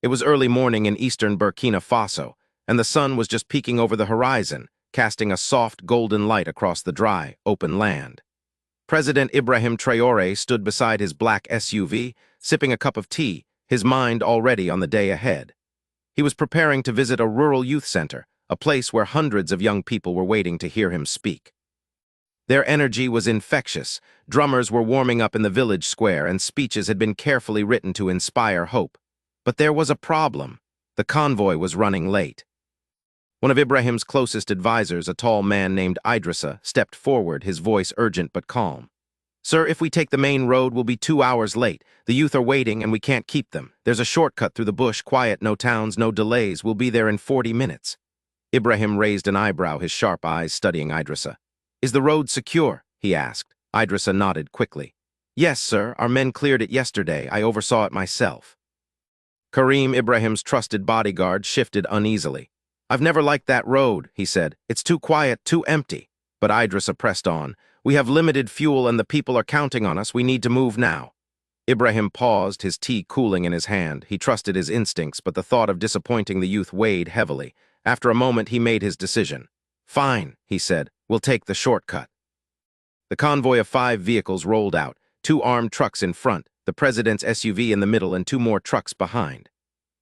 It was early morning in eastern Burkina Faso, and the sun was just peeking over the horizon, casting a soft golden light across the dry, open land. President Ibrahim Traoré stood beside his black SUV, sipping a cup of tea, his mind already on the day ahead. He was preparing to visit a rural youth center, a place where hundreds of young people were waiting to hear him speak. Their energy was infectious. Drummers were warming up in the village square, and speeches had been carefully written to inspire hope. But there was a problem. The convoy was running late. One of Ibrahim's closest advisors, a tall man named Idrissa, stepped forward, his voice urgent but calm. "Sir, if we take the main road, we'll be 2 hours late. The youth are waiting, and we can't keep them. There's a shortcut through the bush, quiet, no towns, no delays. We'll be there in 40 minutes. Ibrahim raised an eyebrow, his sharp eyes studying Idrissa. "Is the road secure?" he asked. Idrissa nodded quickly. "Yes, sir. Our men cleared it yesterday. I oversaw it myself." Karim, Ibrahim's trusted bodyguard, shifted uneasily. "I've never liked that road," he said. "It's too quiet, too empty." But Idrissa pressed on. "We have limited fuel and the people are counting on us. We need to move now." Ibrahim paused, his tea cooling in his hand. He trusted his instincts, but the thought of disappointing the youth weighed heavily. After a moment, he made his decision. "Fine," he said. "We'll take the shortcut." The convoy of 5 vehicles rolled out, 2 armed trucks in front, the president's SUV in the middle, and 2 more trucks behind.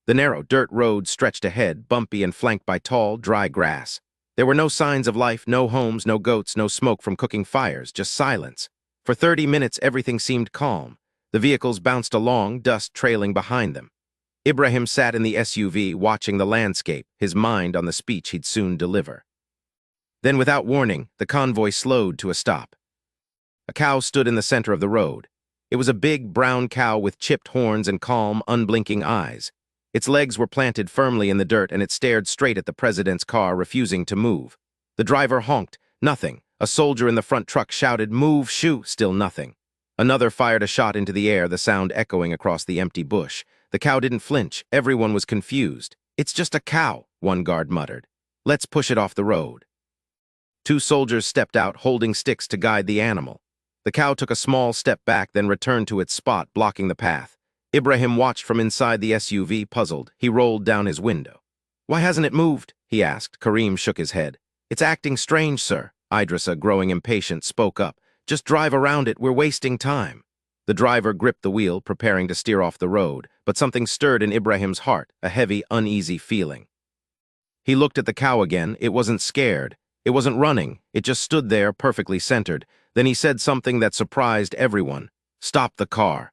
The narrow dirt road stretched ahead, bumpy and flanked by tall, dry grass. There were no signs of life, no homes, no goats, no smoke from cooking fires, just silence. For 30 minutes, everything seemed calm. The vehicles bounced along, dust trailing behind them. Ibrahim sat in the SUV, watching the landscape, his mind on the speech he'd soon deliver. Then, without warning, the convoy slowed to a stop. A cow stood in the center of the road. It was a big, brown cow with chipped horns and calm, unblinking eyes. Its legs were planted firmly in the dirt, and it stared straight at the president's car, refusing to move. The driver honked. Nothing. A soldier in the front truck shouted, "Move, shoo!" Still nothing. Another fired a shot into the air, the sound echoing across the empty bush. The cow didn't flinch. Everyone was confused. "It's just a cow," one guard muttered. "Let's push it off the road." 2 soldiers stepped out, holding sticks to guide the animal. The cow took a small step back, then returned to its spot, blocking the path. Ibrahim watched from inside the SUV, puzzled. He rolled down his window. "Why hasn't it moved?" he asked. Karim shook his head. "It's acting strange, sir." Idrissa, growing impatient, spoke up. "Just drive around it. We're wasting time." The driver gripped the wheel, preparing to steer off the road, but something stirred in Ibrahim's heart, a heavy, uneasy feeling. He looked at the cow again. It wasn't scared. It wasn't running. It just stood there, perfectly centered. Then he said something that surprised everyone. "Stop the car."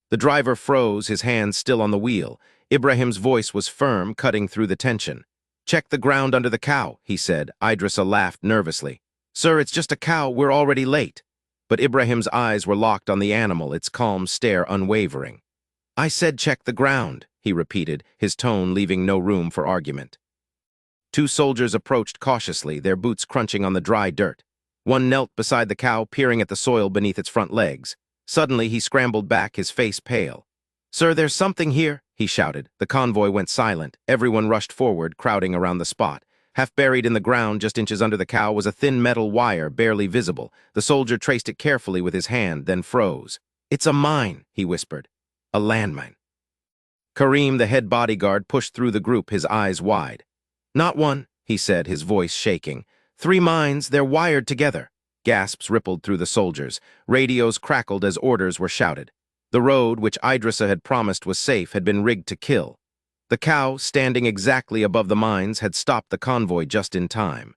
The driver froze, his hands still on the wheel. Ibrahim's voice was firm, cutting through the tension. "Check the ground under the cow," he said. Idrissa laughed nervously. "Sir, it's just a cow. We're already late." But Ibrahim's eyes were locked on the animal, its calm stare unwavering. "I said check the ground," he repeated, his tone leaving no room for argument. 2 soldiers approached cautiously, their boots crunching on the dry dirt. One knelt beside the cow, peering at the soil beneath its front legs. Suddenly, he scrambled back, his face pale. "Sir, there's something here," he shouted. The convoy went silent. Everyone rushed forward, crowding around the spot. Half buried in the ground, just inches under the cow, was a thin metal wire, barely visible. The soldier traced it carefully with his hand, then froze. "It's a mine," he whispered. "A landmine." Karim, the head bodyguard, pushed through the group, his eyes wide. "Not one," he said, his voice shaking. 3 mines, they're wired together." Gasps rippled through the soldiers. Radios crackled as orders were shouted. The road, which Idrissa had promised was safe, had been rigged to kill. The cow, standing exactly above the mines, had stopped the convoy just in time.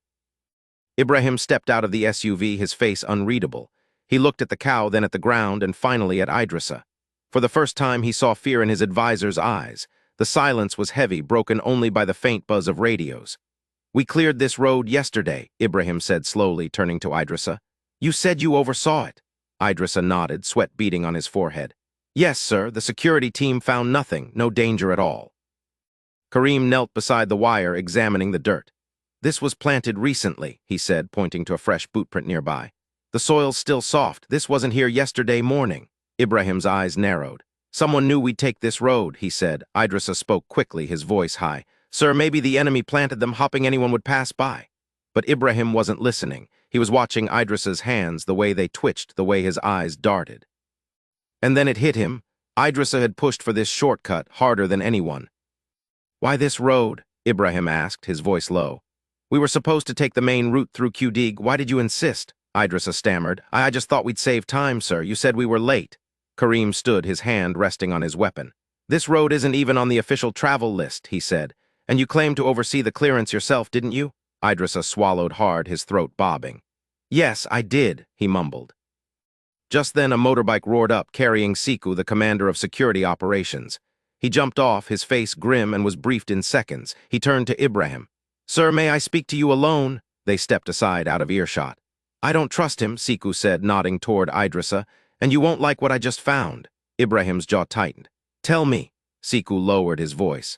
Ibrahim stepped out of the SUV, his face unreadable. He looked at the cow, then at the ground, and finally at Idrissa. For the first time, he saw fear in his advisor's eyes. The silence was heavy, broken only by the faint buzz of radios. "We cleared this road yesterday," Ibrahim said slowly, turning to Idrissa. "You said you oversaw it." Idrissa nodded, sweat beading on his forehead. "Yes, sir, the security team found nothing, no danger at all." Karim knelt beside the wire, examining the dirt. "This was planted recently," he said, pointing to a fresh bootprint nearby. "The soil's still soft. This wasn't here yesterday morning." Ibrahim's eyes narrowed. "Someone knew we'd take this road," he said. Idrissa spoke quickly, his voice high. "Sir, maybe the enemy planted them, hoping anyone would pass by." But Ibrahim wasn't listening. He was watching Idrissa's hands, the way they twitched, the way his eyes darted. And then it hit him. Idrissa had pushed for this shortcut harder than anyone. "Why this road?" Ibrahim asked, his voice low. "We were supposed to take the main route through Qudig. Why did you insist?" Idrissa stammered. I just thought we'd save time, sir. You said we were late." Karim stood, his hand resting on his weapon. "This road isn't even on the official travel list," he said. "And you claimed to oversee the clearance yourself, didn't you?" Idrissa swallowed hard, his throat bobbing. "Yes, I did," he mumbled. Just then a motorbike roared up, carrying Siku, the commander of security operations. He jumped off, his face grim, and was briefed in seconds. He turned to Ibrahim. "Sir, may I speak to you alone?" They stepped aside, out of earshot. "I don't trust him," Siku said, nodding toward Idrissa, "and you won't like what I just found." Ibrahim's jaw tightened. "Tell me." Siku lowered his voice.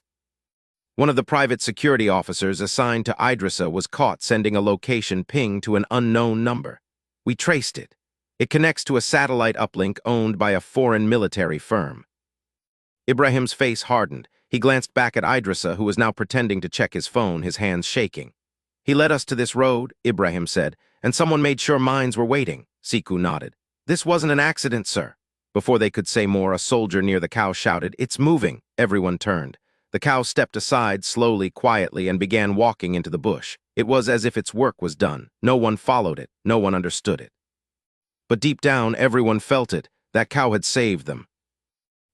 One of the private security officers assigned to Idrissa was caught sending a location ping to an unknown number. "We traced it. It connects to a satellite uplink owned by a foreign military firm." Ibrahim's face hardened. He glanced back at Idrissa, who was now pretending to check his phone, his hands shaking. "He led us to this road," Ibrahim said, "and someone made sure mines were waiting." Siku nodded. "This wasn't an accident, sir." Before they could say more, a soldier near the cow shouted, "It's moving!" Everyone turned. The cow stepped aside slowly, quietly, and began walking into the bush. It was as if its work was done. No one followed it. No one understood it. But deep down, everyone felt it. That cow had saved them.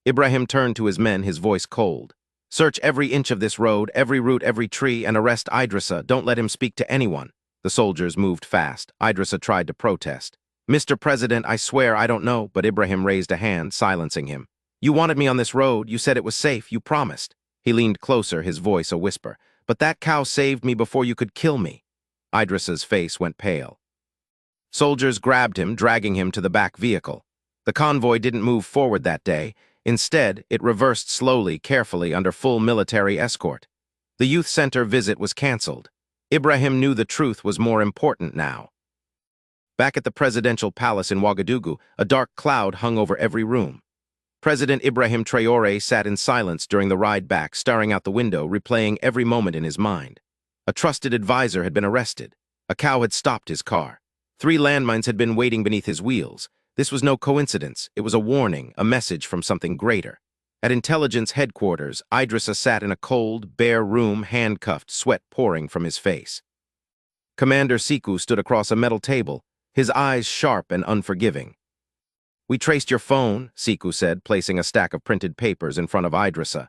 Ibrahim turned to his men, his voice cold. "Search every inch of this road, every root, every tree, and arrest Idrissa. Don't let him speak to anyone." The soldiers moved fast. Idrissa tried to protest. "Mr. President, I swear I don't know," but Ibrahim raised a hand, silencing him. "You wanted me on this road. You said it was safe. You promised." He leaned closer, his voice a whisper. "But that cow saved me before you could kill me." Idrissa's face went pale. Soldiers grabbed him, dragging him to the back vehicle. The convoy didn't move forward that day. Instead, it reversed slowly, carefully, under full military escort. The youth center visit was canceled. Ibrahim knew the truth was more important now. Back at the presidential palace in Ouagadougou, a dark cloud hung over every room. President Ibrahim Traoré sat in silence during the ride back, staring out the window, replaying every moment in his mind. A trusted advisor had been arrested. A cow had stopped his car. 3 landmines had been waiting beneath his wheels. This was no coincidence. It was a warning, a message from something greater. At intelligence headquarters, Idrissa sat in a cold, bare room, handcuffed, sweat pouring from his face. Commander Siku stood across a metal table, his eyes sharp and unforgiving. "We traced your phone," Siku said, placing a stack of printed papers in front of Idrissa.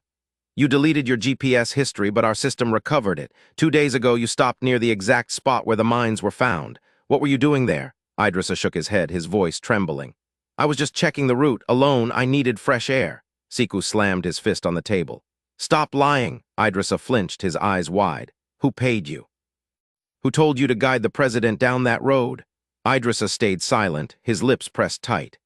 "You deleted your GPS history, but our system recovered it. 2 days ago, you stopped near the exact spot where the mines were found. What were you doing there?" Idrissa shook his head, his voice trembling. "I was just checking the route. Alone, I needed fresh air." Siku slammed his fist on the table. "Stop lying." Idrissa flinched, his eyes wide. "Who paid you? Who told you to guide the president down that road?" Idrissa stayed silent, his lips pressed tight.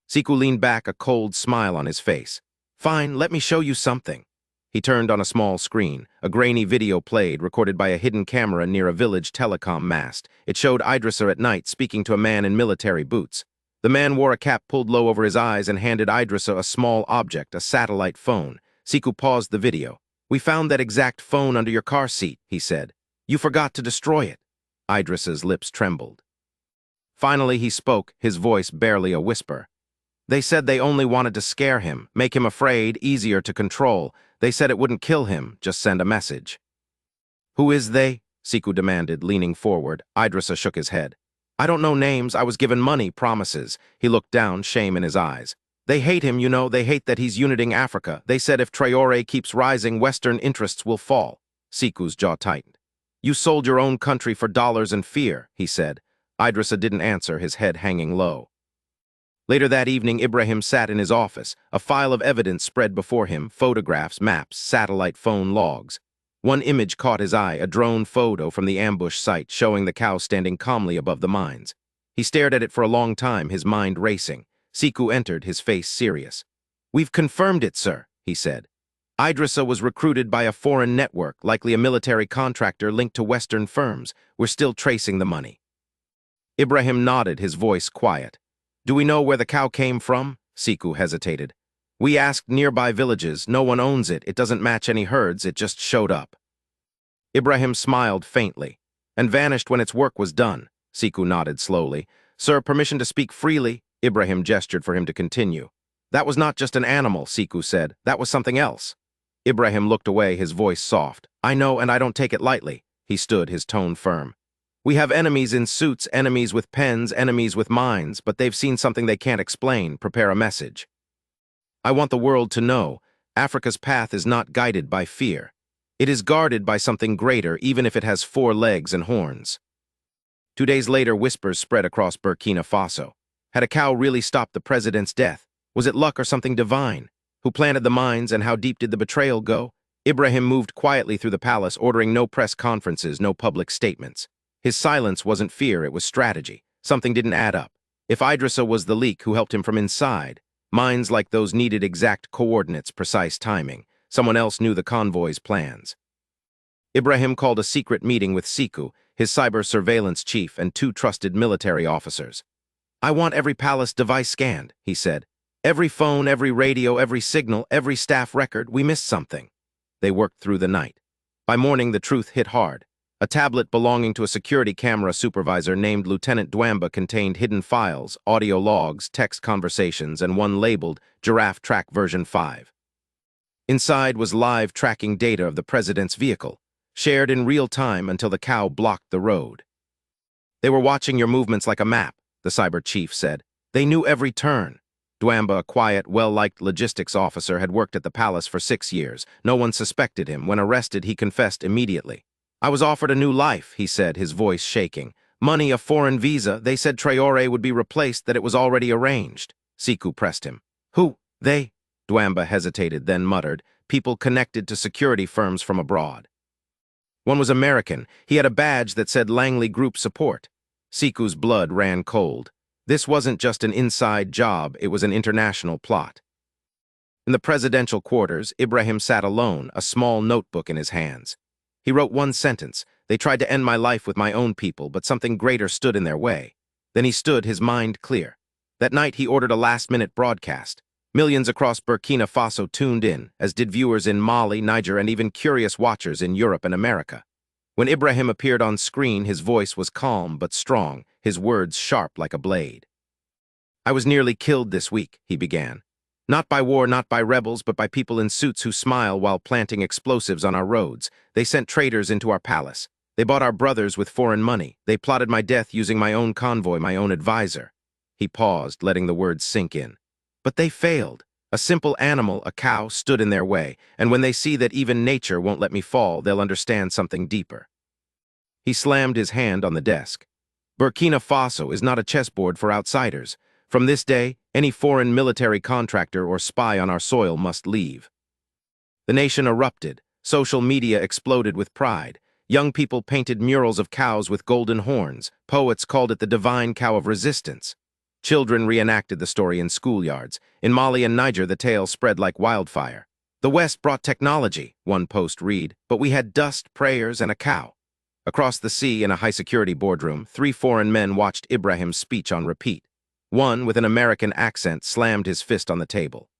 Siku leaned back, a cold smile on his face. "Fine, let me show you something." He turned on a small screen. A grainy video played, recorded by a hidden camera near a village telecom mast. It showed Idrissa at night speaking to a man in military boots. The man wore a cap pulled low over his eyes and handed Idrissa a small object, a satellite phone. Siku paused the video. "We found that exact phone under your car seat," he said. "You forgot to destroy it." Idrissa's lips trembled. Finally he spoke, his voice barely a whisper. "They said they only wanted to scare him, make him afraid, easier to control. They said it wouldn't kill him, just send a message." "Who is they?" Siku demanded, leaning forward. Idrissa shook his head. "I don't know names. I was given money, promises." He looked down, shame in his eyes. "They hate him, you know. They hate that he's uniting Africa. They said if Traore keeps rising, Western interests will fall." Siku's jaw tightened. "You sold your own country for dollars and fear," he said. Idrissa didn't answer, his head hanging low. Later that evening, Ibrahim sat in his office, a file of evidence spread before him, photographs, maps, satellite phone logs. One image caught his eye, a drone photo from the ambush site showing the cow standing calmly above the mines. He stared at it for a long time, his mind racing. Siku entered, his face serious. "We've confirmed it, sir," he said. "Idrissa was recruited by a foreign network, likely a military contractor linked to Western firms. We're still tracing the money." Ibrahim nodded, his voice quiet. "Do we know where the cow came from?" Siku hesitated. "We asked nearby villages. No one owns it. It doesn't match any herds. It just showed up." Ibrahim smiled faintly. "And vanished when its work was done." Siku nodded slowly. "Sir, permission to speak freely?" Ibrahim gestured for him to continue. That was not just an animal, Siku said. That was something else. Ibrahim looked away, his voice soft. I know, and I don't take it lightly. He stood, his tone firm. We have enemies in suits, enemies with pens, enemies with minds, but they've seen something they can't explain. Prepare a message. I want the world to know Africa's path is not guided by fear. It is guarded by something greater, even if it has 4 legs and horns. 2 days later, whispers spread across Burkina Faso. Had a cow really stopped the president's death? Was it luck or something divine? Who planted the mines, and how deep did the betrayal go? Ibrahim moved quietly through the palace, ordering no press conferences, no public statements. His silence wasn't fear, it was strategy. Something didn't add up. If Idrissa was the leak who helped him from inside, mines like those needed exact coordinates, precise timing. Someone else knew the convoy's plans. Ibrahim called a secret meeting with Siku, his cyber surveillance chief, and 2 trusted military officers. I want every palace device scanned, he said. Every phone, every radio, every signal, every staff record. We missed something. They worked through the night. By morning, the truth hit hard. A tablet belonging to a security camera supervisor named Lieutenant Dwamba contained hidden files, audio logs, text conversations, and one labeled Giraffe Track version 5. Inside was live tracking data of the president's vehicle, shared in real time until the cow blocked the road. They were watching your movements like a map, the cyber chief said. They knew every turn. Dwamba, a quiet, well-liked logistics officer, had worked at the palace for 6 years. No one suspected him. When arrested, he confessed immediately. I was offered a new life, he said, his voice shaking. Money, a foreign visa. They said Traore would be replaced, that it was already arranged. Siku pressed him. Who? They? Dwamba hesitated, then muttered. People connected to security firms from abroad. One was American. He had a badge that said Langley Group Support. Siku's blood ran cold. This wasn't just an inside job, it was an international plot. In the presidential quarters, Ibrahim sat alone, a small notebook in his hands. He wrote one sentence. They tried to end my life with my own people, but something greater stood in their way. Then he stood, his mind clear. That night he ordered a last-minute broadcast. Millions across Burkina Faso tuned in, as did viewers in Mali, Niger, and even curious watchers in Europe and America. When Ibrahim appeared on screen, his voice was calm but strong, his words sharp like a blade. I was nearly killed this week, he began. Not by war, not by rebels, but by people in suits who smile while planting explosives on our roads. They sent traitors into our palace. They bought our brothers with foreign money. They plotted my death using my own convoy, my own advisor. He paused, letting the words sink in. But they failed. A simple animal, a cow, stood in their way, and when they see that even nature won't let me fall, they'll understand something deeper. He slammed his hand on the desk. Burkina Faso is not a chessboard for outsiders. From this day, any foreign military contractor or spy on our soil must leave. The nation erupted. Social media exploded with pride. Young people painted murals of cows with golden horns. Poets called it the divine cow of resistance. Children reenacted the story in schoolyards. In Mali and Niger, the tale spread like wildfire. The West brought technology, one post read, but we had dust, prayers, and a cow. Across the sea, in a high-security boardroom, 3 foreign men watched Ibrahim's speech on repeat. One, with an American accent, slammed his fist on the table.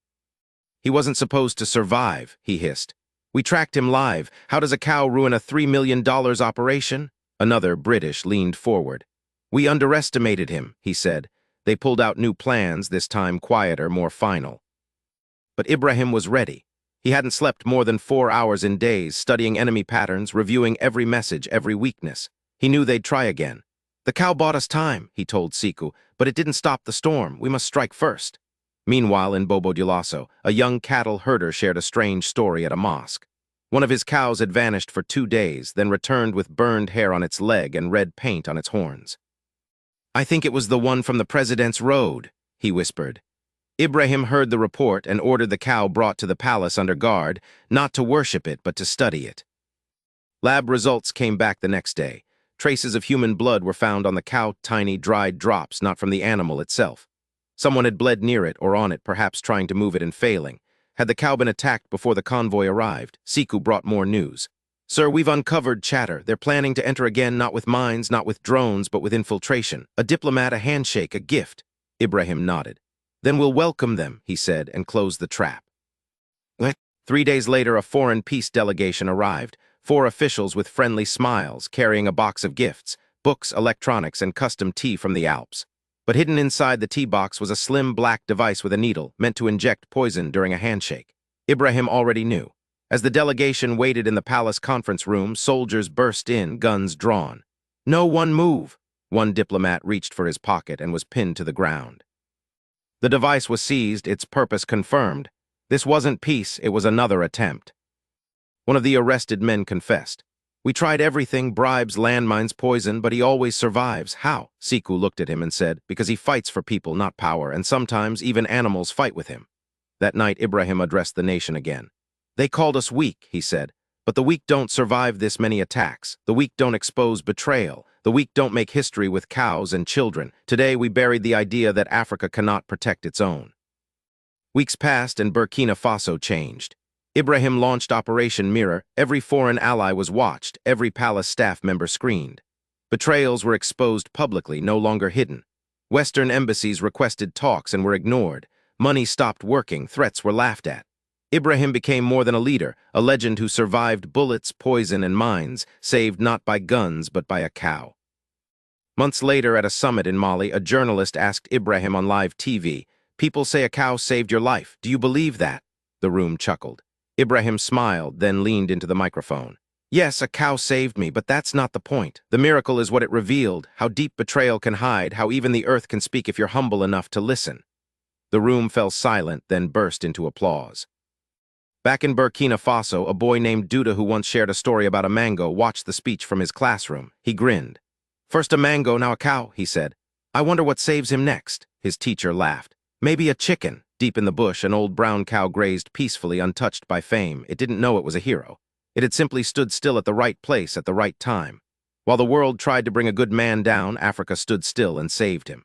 He wasn't supposed to survive, he hissed. We tracked him live. How does a cow ruin a $3 million operation? Another, British, leaned forward. We underestimated him, he said. They pulled out new plans, this time quieter, more final. But Ibrahim was ready. He hadn't slept more than 4 hours in days, studying enemy patterns, reviewing every message, every weakness. He knew they'd try again. The cow bought us time, he told Siku, but it didn't stop the storm. We must strike first. Meanwhile, in Bobo Dioulasso, a young cattle herder shared a strange story at a mosque. One of his cows had vanished for 2 days, then returned with burned hair on its leg and red paint on its horns. I think it was the one from the president's road, he whispered. Ibrahim heard the report and ordered the cow brought to the palace under guard, not to worship it, but to study it. Lab results came back the next day. Traces of human blood were found on the cow, tiny, dried drops, not from the animal itself. Someone had bled near it or on it, perhaps trying to move it and failing. Had the cow been attacked before the convoy arrived? Siku brought more news. Sir, we've uncovered chatter. They're planning to enter again, not with mines, not with drones, but with infiltration. A diplomat, a handshake, a gift. Ibrahim nodded. Then we'll welcome them, he said, and closed the trap. 3 days later, a foreign peace delegation arrived. 4 officials with friendly smiles, carrying a box of gifts, books, electronics, and custom tea from the Alps. But hidden inside the tea box was a slim black device with a needle meant to inject poison during a handshake. Ibrahim already knew. As the delegation waited in the palace conference room, soldiers burst in, guns drawn. "No one move!" One diplomat reached for his pocket and was pinned to the ground. The device was seized, its purpose confirmed. This wasn't peace, it was another attempt. One of the arrested men confessed. "We tried everything, bribes, landmines, poison, but he always survives." "How?" Siku looked at him and said, "Because he fights for people, not power, and sometimes even animals fight with him." That night, Ibrahim addressed the nation again. "They called us weak," he said, "but the weak don't survive this many attacks. The weak don't expose betrayal. The weak don't make history with cows and children. Today, we buried the idea that Africa cannot protect its own." Weeks passed and Burkina Faso changed. Ibrahim launched Operation Mirror. Every foreign ally was watched, every palace staff member screened. Betrayals were exposed publicly, no longer hidden. Western embassies requested talks and were ignored. Money stopped working, threats were laughed at. Ibrahim became more than a leader, a legend who survived bullets, poison, and mines, saved not by guns but by a cow. Months later, at a summit in Mali, a journalist asked Ibrahim on live TV, "People say a cow saved your life. Do you believe that?" The room chuckled. Ibrahim smiled, then leaned into the microphone. "Yes, a cow saved me, but that's not the point. The miracle is what it revealed, how deep betrayal can hide, how even the earth can speak if you're humble enough to listen." The room fell silent, then burst into applause. Back in Burkina Faso, a boy named Duda, who once shared a story about a mango, watched the speech from his classroom. He grinned. "First a mango, now a cow," he said. "I wonder what saves him next." His teacher laughed. "Maybe a chicken." Deep in the bush, an old brown cow grazed peacefully, untouched by fame. It didn't know it was a hero. It had simply stood still at the right place at the right time. While the world tried to bring a good man down, Africa stood still and saved him.